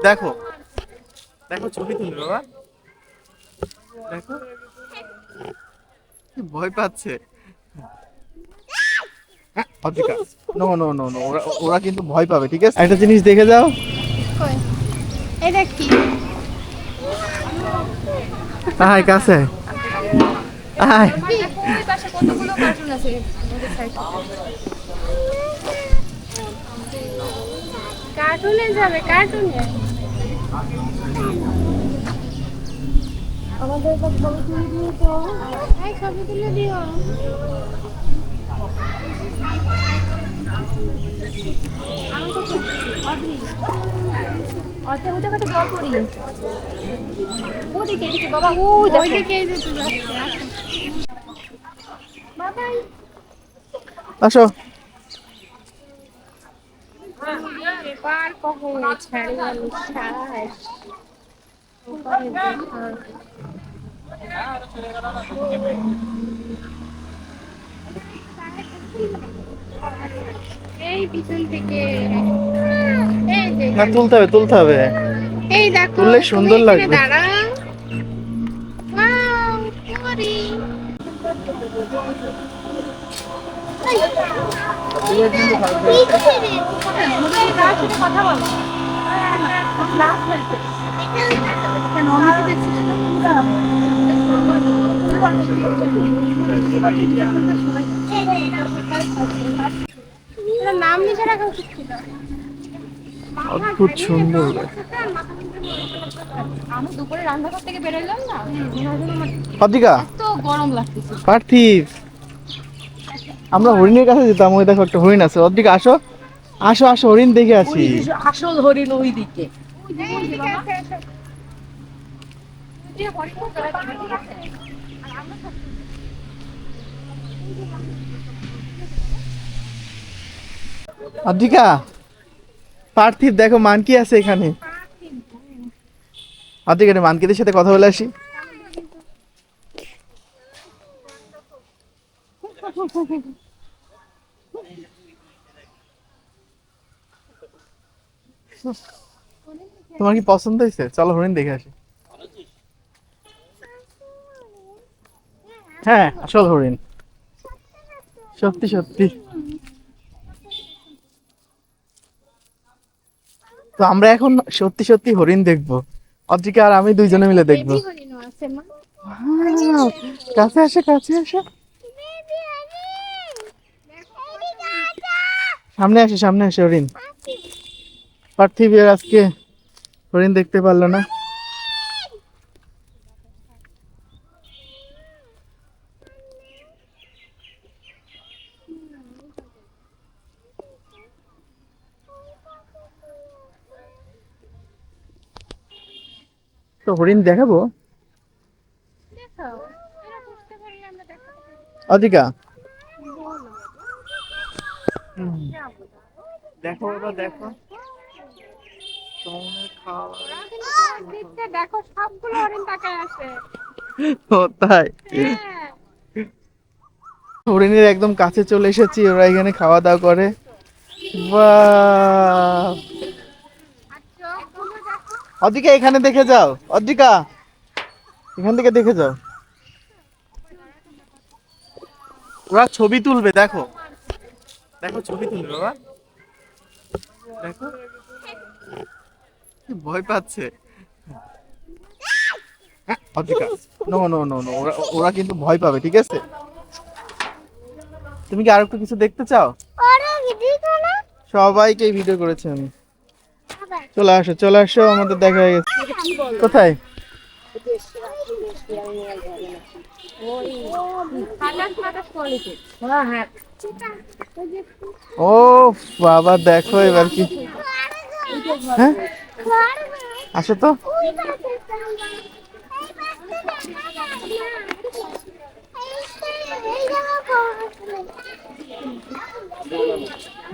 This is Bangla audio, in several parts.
দেখো দেখো ছবি তুলি বাবা। দেখো কি ভয় পাচ্ছে। Adrika, no no no no, ওরা ওরা কিন্তু ভয় পাবে, ঠিক আছে? একটা জিনিস দেখে যাও। কই এটা কি? আয় কাছে আয়। দেখো ওই পাশে কতগুলো কার্টুন আছে ওদের সাইডে। কার্টুনে যাবে কার্টুনে। আমাদের তো ছবি তুলে দিও তো। এই ছবি তুলে দিও। আমি তো অদ্রি অর্ধেক উঠে কত জল পড়ি ওদিকে এদিকে বাবা ওইদিকে এই যে তুলে বাবাই আসো। পার কখন ছাড়ি আলু শ্বাস এই পিছন থেকে এই যে না, তুলতে হবে তুলতে হবে। এই দেখো তুললে তুমি সুন্দর এখানে লাগবে। দাঁড়াও ওয়াও পরি কথা বলো নাম লিখে রাখা উচিত ছিল অদ্ভুত সুন্দর। আমি দুপুরে রান্নাঘর থেকে বেরোলাম না অদ্রিকা, এত গরম লাগতেছে পার্থিব, আমরা হরিণের কাছে যেতাম, ওই দেখো একটা হরিণ আছে। অদ্রিকা আসো, আসো আসো, হরিণ দেখে আসি। আসল হরিণ ওই দিকে। অদ্রিকা, পার্থিব দেখো মানকি আছে এখানে। অদ্রিকা, এটা মানকিদের সাথে কথা বলে আসি। তোমার কি পছন্দ হয়েছে? চলো হরিণ দেখে আসি। হ্যাঁ, আসল হরিণ, সত্যি সত্যি। তো আমরা এখন সত্যি সত্যি হরিণ দেখবো। অদ্রিকা আর আমি দুইজনে মিলে দেখবো। বেবি হরিণও আছে মা Wow, কাছে আসো কাছে আসো, সামনে আসো সামনে আসো হরিণ। পার্থিব আর আজকে হরিণ দেখতে পারলো না। তো হরিণ দেখাবো। দেখাও এরা বুঝতে পারলে আমরা দেখাতে পারি অদ্রিকা, বলো দেখো ওরা দেখো, তোমার খাওয়া। ওরা কিন্তু পোজ দিচ্ছে দেখো সবগুলো হরিণ তাকায় আছে ও তাই? হ্যাঁ হরিণের একদম কাছে চলে এসেছি, ওরা এখানে খাওয়া দাওয়া করে। বাহ! আর চোখগুলো দেখো অদ্রিকা এখানে দেখে যাও, অদ্রিকা এখান থেকে দেখে যাও। ওরা ছবি তুলবে, দেখো দেখো ছবি তুলবে বাবা। দেখো কি ভয় পাচ্ছে। Adrika, no no no no, ওরা ওরা কিন্তু ভয় পাবে, ঠিক আছে? তুমি কি আর একটু কিছু দেখতে চাও? ওরা ভিডিও করে সবাইকে ভিডিও করেছি আমি। চলে আসো চলে আসো, আমাদের দেখা হয়ে গেছে। কোথায়? ও বাবা, দেখো এবার কি। হ্যাঁ, আসো তো।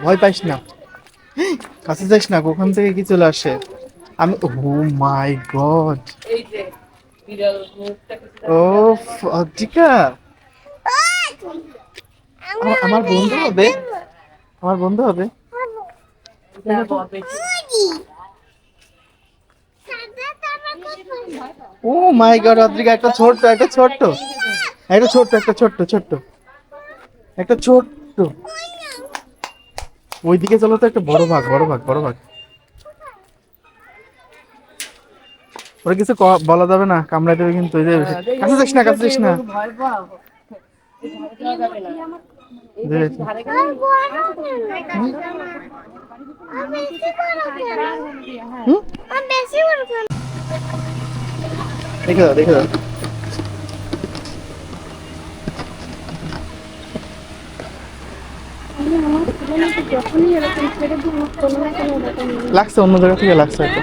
ভয় পাইস না, কাছে যাইস না, ওখান থেকে কি চলে আসে। আমি, ও মাই গড, এই যে বিড়াল মুখটা ও অদ্রিকা, আমার বন্ধু হবে, আমার বন্ধু হবে। ও মাই গড অদ্রিকা, একটা ছোট্ট একটা ছোট্ট একটা ছোট্ট একটা ছোট্ট ছোট্ট একটা ছোট্ট। ওইদিকে চলো তো, একটা বড় ভাগ বড় ভাগ বড় ভাগ। ওরা কিছু বলা যাবে না, কামড়াই দেবে কিন্তু। এই যে কাছে যাস না, কাছে যাস না। ভয় পাও। ধারে যাওয়া যাবে না। এই ধরে বেশি ধারে গেলে হুম? দেখে দাও দেখে দাও। যখনই এরকম ছেড়ে দিই কোনো না কোনো রকম লাগছে, অন্য জায়গা থেকে লাগছে হয়তো।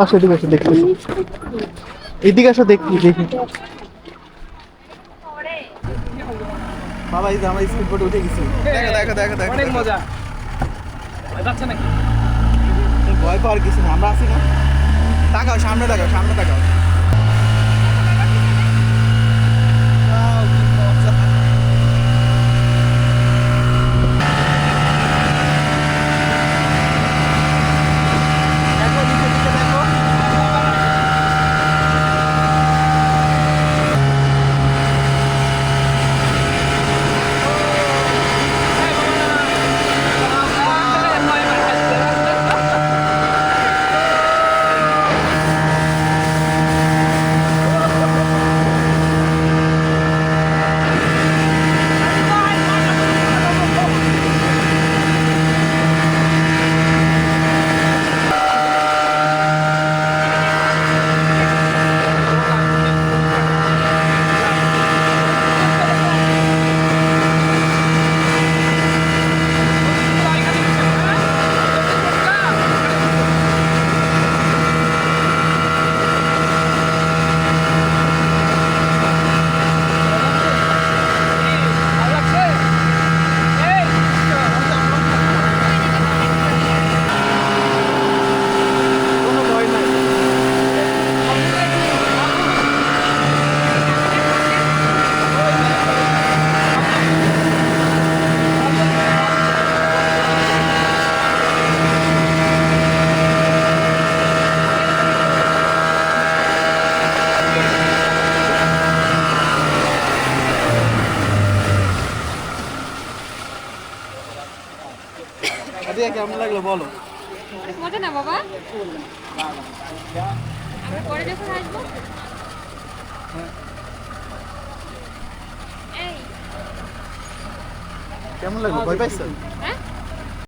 আসো এদিকে আসো, দেখতেছি। এদিকে আসো, দেখি দেখি। বাবা এই যে আমরা স্পিড বোটে উঠে গেছি। দেখো দেখো দেখো দেখো, অনেক মজা। ভয় পাচ্ছে নাকি? ভয় পাওয়ার কিছু না, আমরা আছি না। তাকাও সামনে, তাকাও সামনে, তাকাও। Wow, কি মজা। দেখো নিচে দিকে দেখো। কোনো ভয় নাই। আদিয়া কেমন লাগলো বলো? মজা না বাবা, আমরা পরে যখন আসবো। এই কেমন লাগলো? ভয় পাইছো? হ্যাঁ